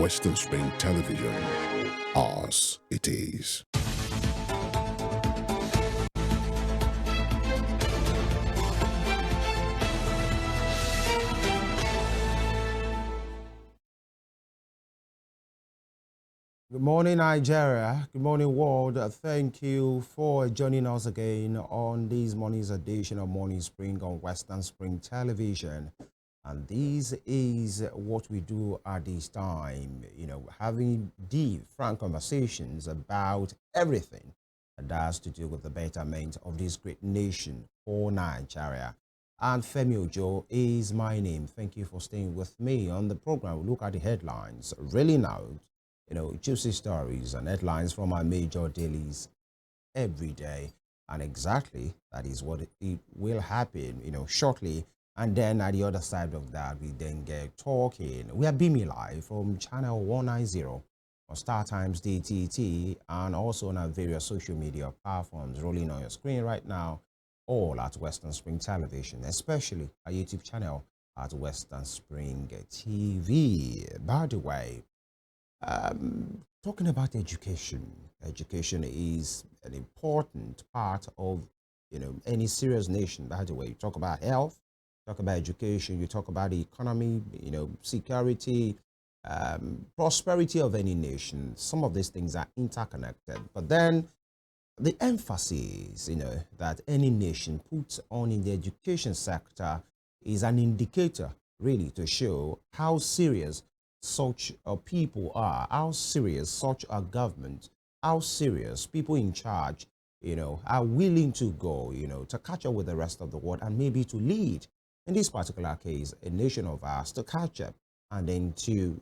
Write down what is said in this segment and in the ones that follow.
Western Spring Television. Ours it is. Good morning, Nigeria. Good morning, world. Thank you for joining us again on this morning's edition of Morning Spring on Western Spring Television. And this is what we do at this time, having deep, frank conversations about everything that has to do with the betterment of this great nation for Nigeria. And Femi Ojo is my name. Thank you for staying with me on the program. We look at the headlines, really now, juicy stories and headlines from our major dailies every day. And exactly that is what it will happen, shortly. And then at the other side of that, we then get talking. We are beaming live from channel 190 on Star Times DTT and also on our various social media platforms rolling on your screen right now, all at Western Spring Television, especially our YouTube channel at Western Spring TV. By the way, talking about education, education is an important part of any serious nation. By the way, you talk about health, talk about education, you talk about the economy, security, prosperity of any nation. Some of these things are interconnected, but then the emphasis that any nation puts on in the education sector is an indicator really to show how serious such people are, how serious such a government, how serious people in charge, are willing to go, to catch up with the rest of the world and maybe to lead, in this particular case, a nation of ours to catch up and then to,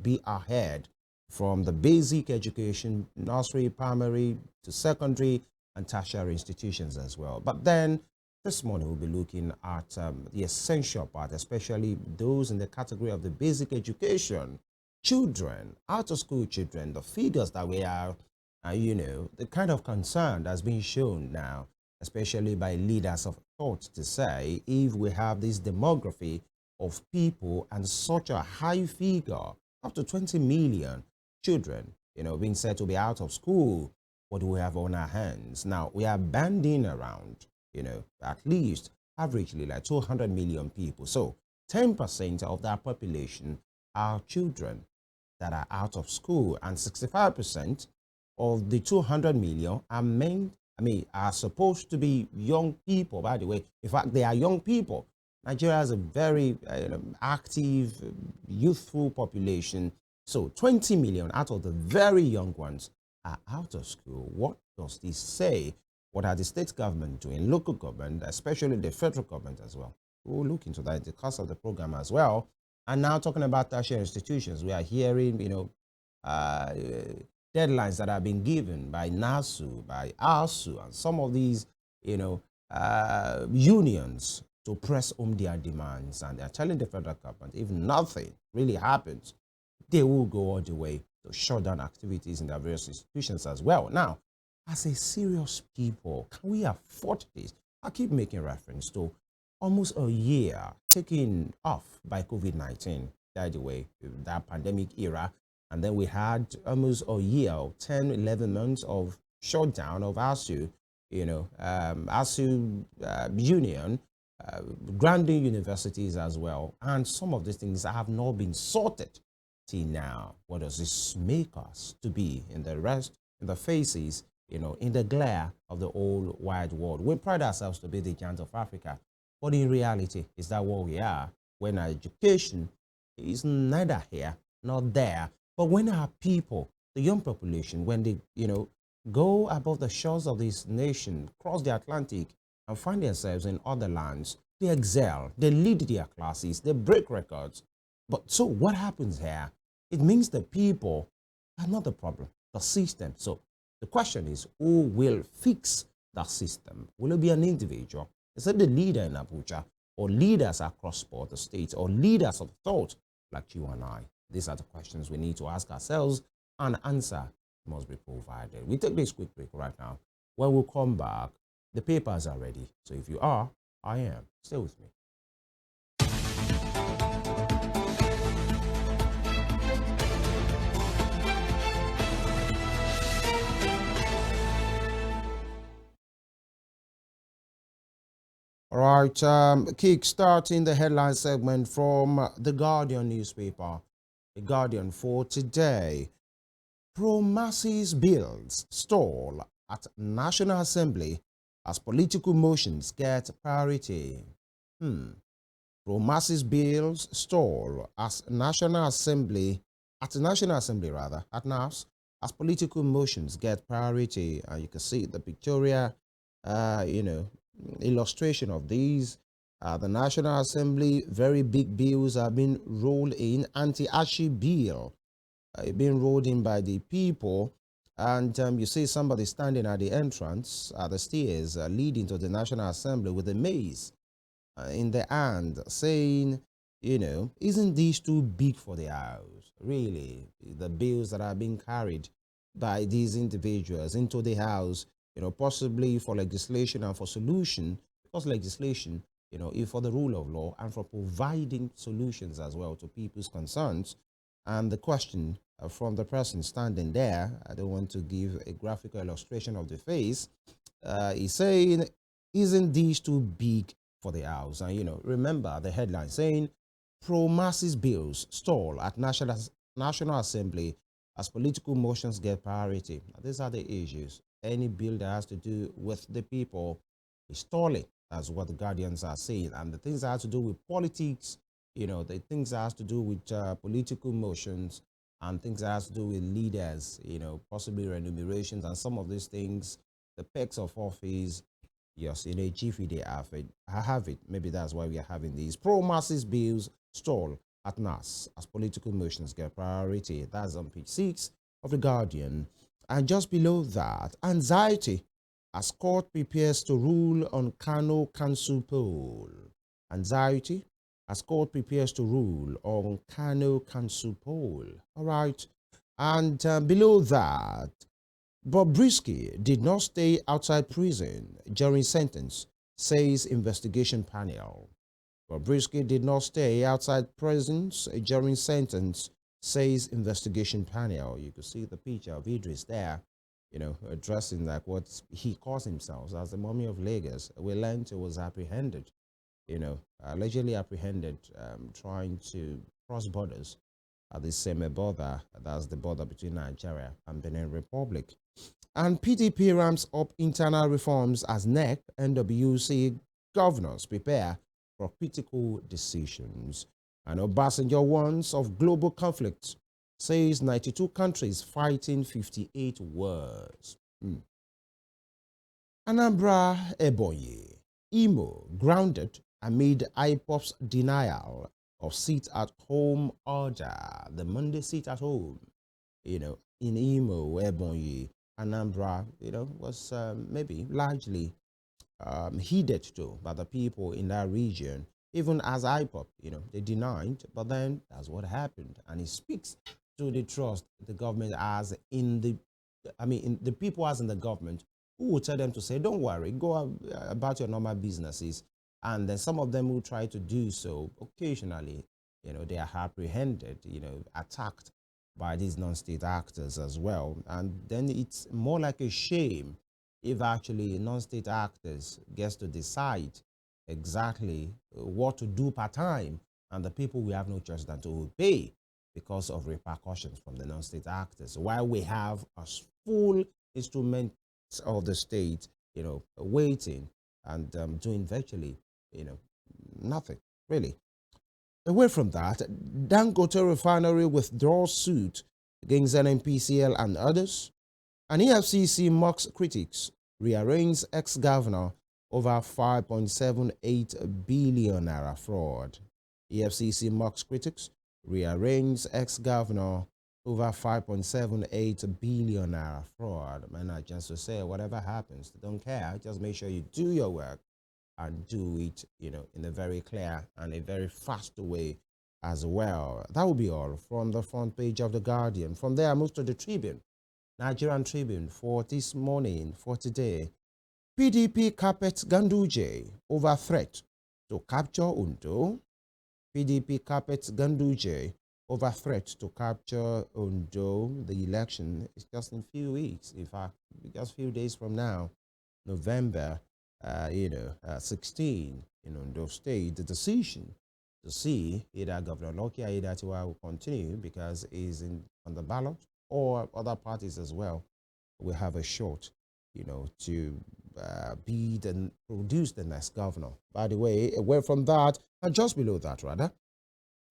be ahead from the basic education, nursery, primary to secondary and tertiary institutions as well. But then this morning, we'll be looking at the essential part, especially those in the category of the basic education, children, out-of-school children, the figures that we are, the kind of concern that's being shown now, especially by leaders of thought to say, if we have this demography of people and such a high figure, up to 20 million children, being said to be out of school, what do we have on our hands? Now, we are banding around at least averagely like 200 million people. So 10% of that population are children that are out of school, and 65% of the 200 million are supposed to be young people, by the way. In fact, they are young people. Nigeria has a very active, youthful population. So 20 million out of the very young ones are out of school. What does this say? What are the state government doing, local government, especially the federal government as well? We'll look into that in the course of the program as well. And now talking about tertiary institutions, we are hearing, deadlines that have been given by NASU, by ASU, and some of these, unions to press home their demands. And they're telling the federal government, if nothing really happens, they will go all the way to shut down activities in their various institutions as well. Now, as a serious people, can we afford this? I keep making reference to almost a year taken off by COVID-19, by the way, that pandemic era. And then we had almost a year, 10, 11 months of shutdown of ASU, ASU union, granting universities as well. And some of these things have not been sorted till now. What does this make us to be in the faces, in the glare of the whole wide world? We pride ourselves to be the giant of Africa, but in reality, is that what we are? When our education is neither here nor there, but when our people, the young population, when they, go above the shores of this nation, cross the Atlantic and find themselves in other lands, they excel, they lead their classes, they break records. But so what happens here? It means the people are not the problem, the system. So the question is, who will fix that system? Will it be an individual? Is it the leader in Abuja, or leaders across the states, or leaders of thought like you and I? These are the questions we need to ask ourselves, and answer must be provided. We take this quick break right now. When we come back, the papers are ready. So if you are, I am. Stay with me. All right, kick starting the headline segment from the Guardian newspaper. The Guardian for today. Pro-masses bills stall at National Assembly as political motions get priority. Pro-masses bills stall as National Assembly at the National Assembly rather at NAS as political motions get priority. You can see the pictorial, you know, illustration of these. The National Assembly, very big bills are being rolled in. Anti-Ashi bill being rolled in by the people. And you see somebody standing at the entrance, at the stairs leading to the National Assembly with a mace in the hand, saying, you know, isn't this too big for the house? Really, the bills that are being carried by these individuals into the house, you know, possibly for legislation and for solution, because legislation, you know, if for the rule of law and for providing solutions as well to people's concerns. And the question from the person standing there, I don't want to give a graphical illustration of the face, he's saying, isn't this too big for the house? And, you know, remember the headline saying, pro-masses bills stall at National Assembly as political motions get priority. Now, these are the issues. Any bill that has to do with the people is stalling. That's what the Guardians are saying. And the things that have to do with politics, you know, the things that has to do with political motions and things that has to do with leaders, you know, possibly remunerations and some of these things, the perks of office. Yes, in a jiffy they have it. I have it. Maybe that's why we are having these pro-masses bills stall at NAS as political motions get priority. That's on page 6 of the Guardian. And just below that, anxiety as court prepares to rule on Kano Council poll. Anxiety as court prepares to rule on Kano Council poll. All right. And below that, Bobrisky did not stay outside prison during sentence, says investigation panel. Bobrisky did not stay outside prisons during sentence, says investigation panel. You can see the picture of Idris there, you know, addressing like what he calls himself as the mummy of Lagos. We learned he was apprehended, you know, allegedly apprehended, trying to cross borders at the same border, that's the border between Nigeria and Benin Republic. And PDP ramps up internal reforms as NEC, NWC governors prepare for critical decisions. And Obasanjo warns of global conflict, says 92 countries fighting 58 wars. Anambra Ebonyi, Imo grounded amid IPOP's denial of seat at home order. The Monday seat at home, you know, in Imo, Ebonyi, Anambra, you know, was maybe largely heeded to by the people in that region. Even as IPOP, you know, they denied, but then that's what happened. And it speaks to the trust the government has in the, in the people as in the government, who will tell them to say, don't worry, go about your normal businesses. And then some of them will try to do so occasionally, you know, they are apprehended, you know, attacked by these non-state actors as well. And then it's more like a shame if actually non-state actors gets to decide exactly what to do per time, and the people will have no choice than to obey because of repercussions from the non-state actors, while we have a full instrument of the state, you know, waiting and doing virtually, you know, nothing really. Away from that, Dangote refinery withdraws suit against NNPCL and others. And EFCC mocks critics, rearranges ex-governor over 5.78 billion naira fraud. EFCC mocks critics, rearranges ex-governor over 5.78 billion naira fraud. Man, I just to say, whatever happens, don't care. Just make sure you do your work and do it, you know, in a very clear and a very fast way as well. That will be all from the front page of the Guardian. From there, I move to the Tribune. Nigerian Tribune for this morning, for today. PDP carpets Ganduje over threat to capture Undo. PDP carpets Ganduje over threat to capture Undo. The election is just in a few weeks, in fact, just a few days from now, November 16 in Ondo State, the decision to see either Governor Loki Aiyedatiwa will continue because he's on the ballot, or other parties as well will have a shot, to be and produce the next governor. By the way, away from that, and just below that rather,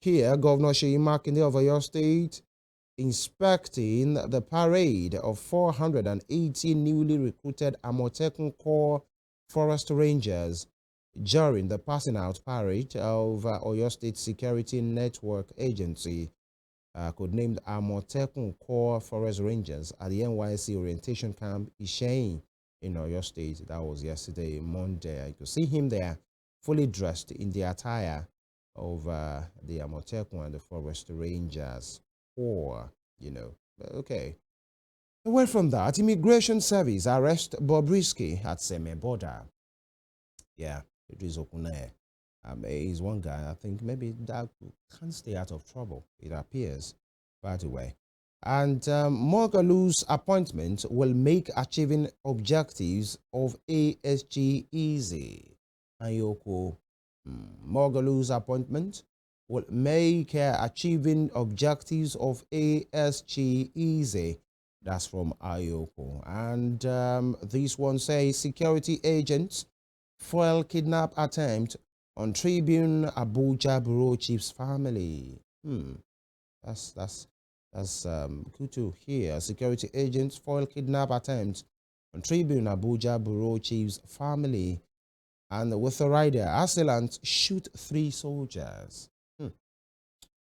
here Governor Sheyi Makinde of Oyo State inspecting the parade of 480 newly recruited Amotekun Corps Forest Rangers during the passing out parade of Oyo State Security Network Agency, codenamed Amotekun Corps Forest Rangers, at the NYSC Orientation Camp Isheyin in Oyo State. That was yesterday, Monday. You could see him there, fully dressed in the attire of the Amotekun and the Forest Rangers. Or, okay. Away from that, Immigration Service arrest Bobrisky at Seme border. Yeah, it is Okune. He's one guy, I think maybe that can't stay out of trouble, it appears, by the way. And Mogalu's appointment will make achieving objectives of ASG easy. Ayoko, Mogalu's appointment will make achieving objectives of ASG easy. That's from Ayoko. And this one says security agents foil kidnap attempt on Tribune Abuja Bureau Chief's family. That's good to hear. Security agents foil kidnap attempt on Tribune Abuja Bureau Chief's family. And with a rider, assailants shoot 3 soldiers.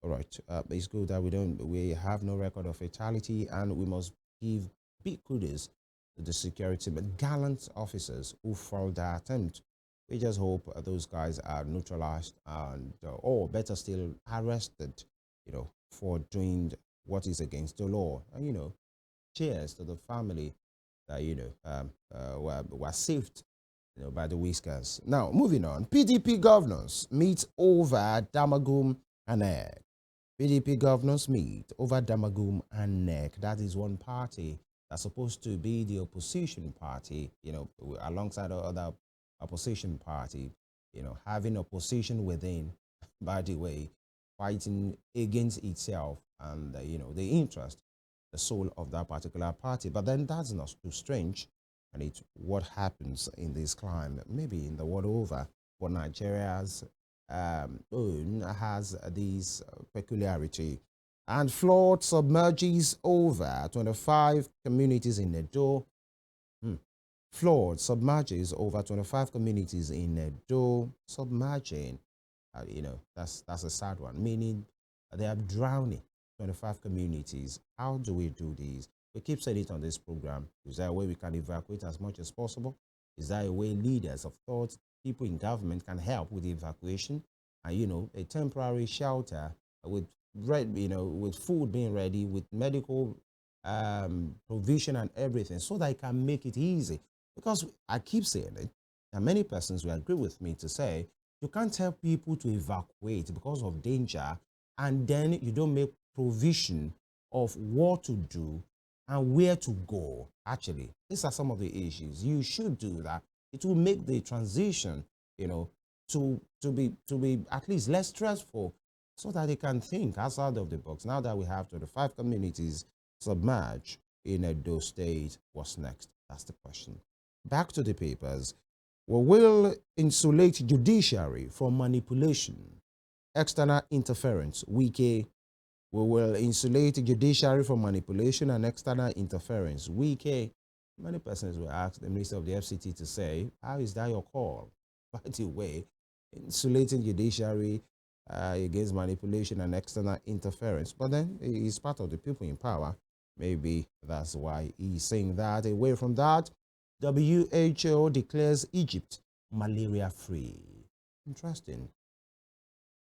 All right, it's good that we have no record of fatality, and we must give big kudos to the security but gallant officers who foiled the attempt. We just hope those guys are neutralized and, or better still, arrested, for doing what is against the law. And, cheers to the family that, were saved, by the whiskers. Now, moving on, PDP governors meet over Damagum and Egg. PDP governors meet over Damagum and NEC. That is one party that's supposed to be the opposition party, alongside other opposition party, having opposition within, by the way, fighting against itself and, the interest, the soul of that particular party. But then that's not too strange. And it's what happens in this climate, maybe in the world over, but Nigeria's own has this peculiarity. And flood submerges over 25 communities in Edo. Flood submerges over 25 communities in Edo. Submerging, that's a sad one, meaning they are drowning 25 communities. How do we do this? We keep saying it on this program. Is there a way we can evacuate as much as possible? Is there a way leaders of thought, people in government can help with the evacuation? And, a temporary shelter with with food being ready, with medical provision and everything, so that it can make it easy. Because I keep saying it, and many persons will agree with me to say, you can't tell people to evacuate because of danger, and then you don't make provision of what to do and where to go. Actually, these are some of the issues. You should do that. It will make the transition, to be at least less stressful, so that they can think outside of the box. Now that we have 25 communities submerged in Edo State, what's next? That's the question. Back to the papers. We will insulate judiciary from manipulation, external interference. We will insulate judiciary from manipulation and external interference. Many persons will ask the Minister of the FCT to say, how is that your call? By the way, insulating judiciary against manipulation and external interference. But then he's part of the people in power. Maybe that's why he's saying that. Away from that, WHO declares Egypt malaria-free. Interesting.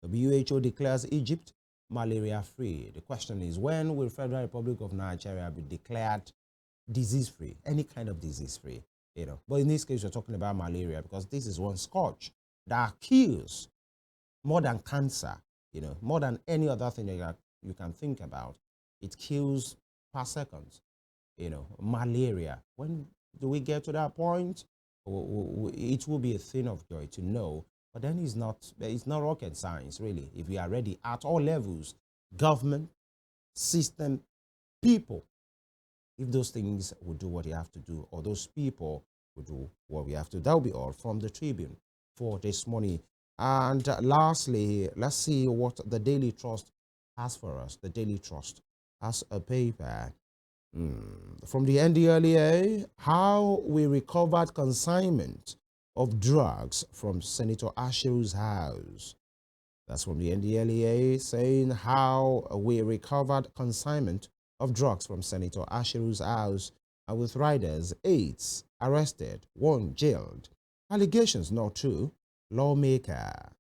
WHO declares Egypt malaria-free. The question is, when will Federal Republic of Nigeria be declared disease-free? Any kind of disease-free, But in this case, we're talking about malaria because this is one scourge that kills more than cancer, more than any other thing that you can think about. It kills per second, malaria. When do we get to that point? it will be a thing of joy to know. But then it's not rocket science, really. If we are ready at all levels, government, system, people, if those things will do what they have to do, or those people will do what we have to, that will be all from the Tribune for this morning. And lastly, let's see what the Daily Trust has for us. The Daily Trust has a paper from the NDLEA, how we recovered consignment of drugs from Senator Ashiru's house. That's from the NDLEA saying how we recovered consignment of drugs from Senator Ashiru's house, and with riders, 8 arrested, 1 jailed. Allegations not true. Lawmaker.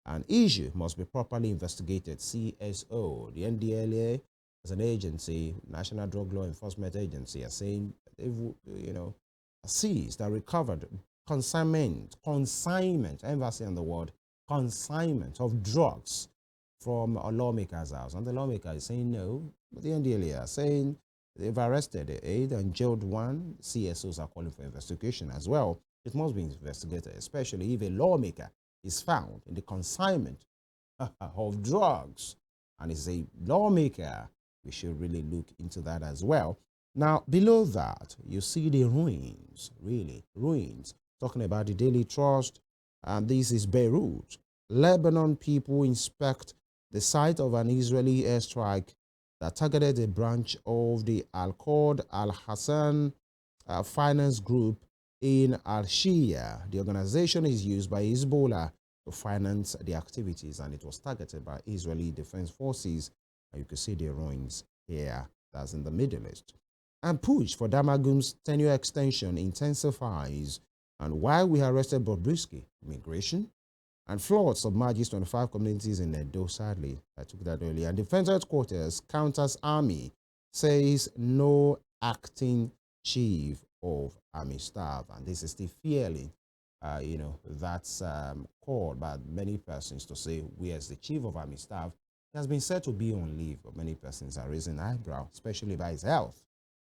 An issue must be properly investigated. CSO. The NDLEA as an agency, National Drug Law Enforcement Agency, are saying they've seized and recovered consignment, emphasis on the word consignment of drugs from a lawmaker's house. And the lawmaker is saying no, but the NDLEA are saying they've arrested 8 and jailed 1. CSOs are calling for investigation as well. It must be investigated, especially if a lawmaker is found in the consignment of drugs and is a lawmaker. We should really look into that as well. Now, below that, you see the ruins, really, ruins. Talking about the Daily Trust, and this is Beirut. Lebanon people inspect the site of an Israeli airstrike that targeted a branch of the Al-Qad Al-Hassan finance group in Al-Shia. The organization is used by Hezbollah to finance the activities, and it was targeted by Israeli Defense Forces. And you can see the ruins here. That's in the Middle East. And push for Damagum's tenure extension intensifies. And while we arrested Bobrisky, immigration, and flood submerges 25 communities in Edo, sadly. I took that earlier. And Defense Headquarters counters Army, says no acting chief of Army staff. And this is still fairly, that's called by many persons to say, where's the chief of Army staff? He has been said to be on leave, but many persons are raising eyebrow, especially by his health.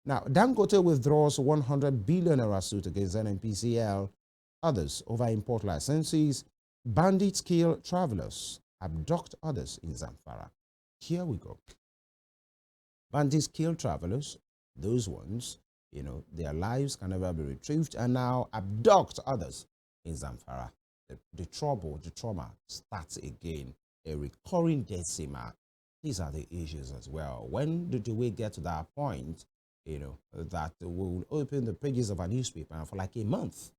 Now, Dangote withdraws 100 billion naira suit against NNPCL. Others over import licenses. Bandits kill travelers, abduct others in Zamfara. Here we go. Bandits kill travelers, those ones, their lives can never be retrieved, and now abduct others in Zamfara. The trouble, the trauma starts again. A recurring decimal. These are the issues as well. When do we get to that point, that we'll open the pages of a newspaper and for like a month,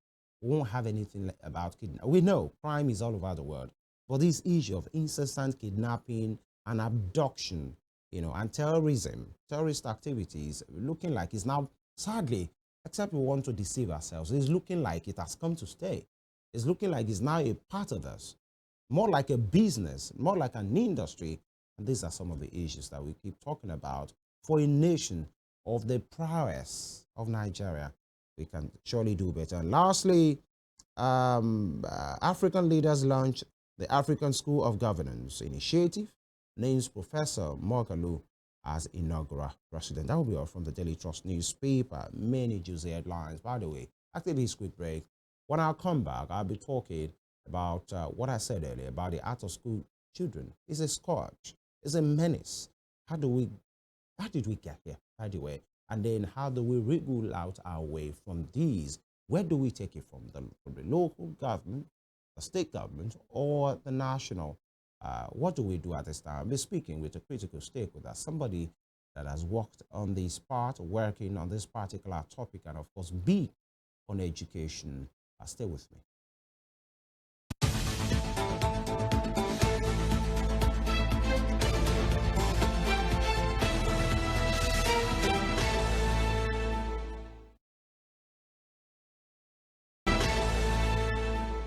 we won't have anything about kidnapping. We know crime is all over the world, but this issue of incessant kidnapping and abduction, and terrorism, terrorist activities, looking like it's now, sadly, except we want to deceive ourselves, it's looking like it has come to stay. It's looking like it's now a part of us, more like a business, more like an industry. And these are some of the issues that we keep talking about. For a nation of the prowess of Nigeria, we can surely do better. And lastly, African leaders launch the African School of Governance initiative, names Professor Mogalu as inaugural president. That will be all from the Daily Trust newspaper. Many juicy headlines, by the way. After this quick break, when I come back, I'll be talking about what I said earlier about the out-of-school children. It's a scourge. It's a menace. How did we get here, by the way? And then how do we wriggle out our way from these? Where do we take it from the local government, the state government, or the national? What do we do at this time? I'll be speaking with a critical stakeholder, somebody that has worked on this part, working on this particular topic, and of course, be on education. Stay with me.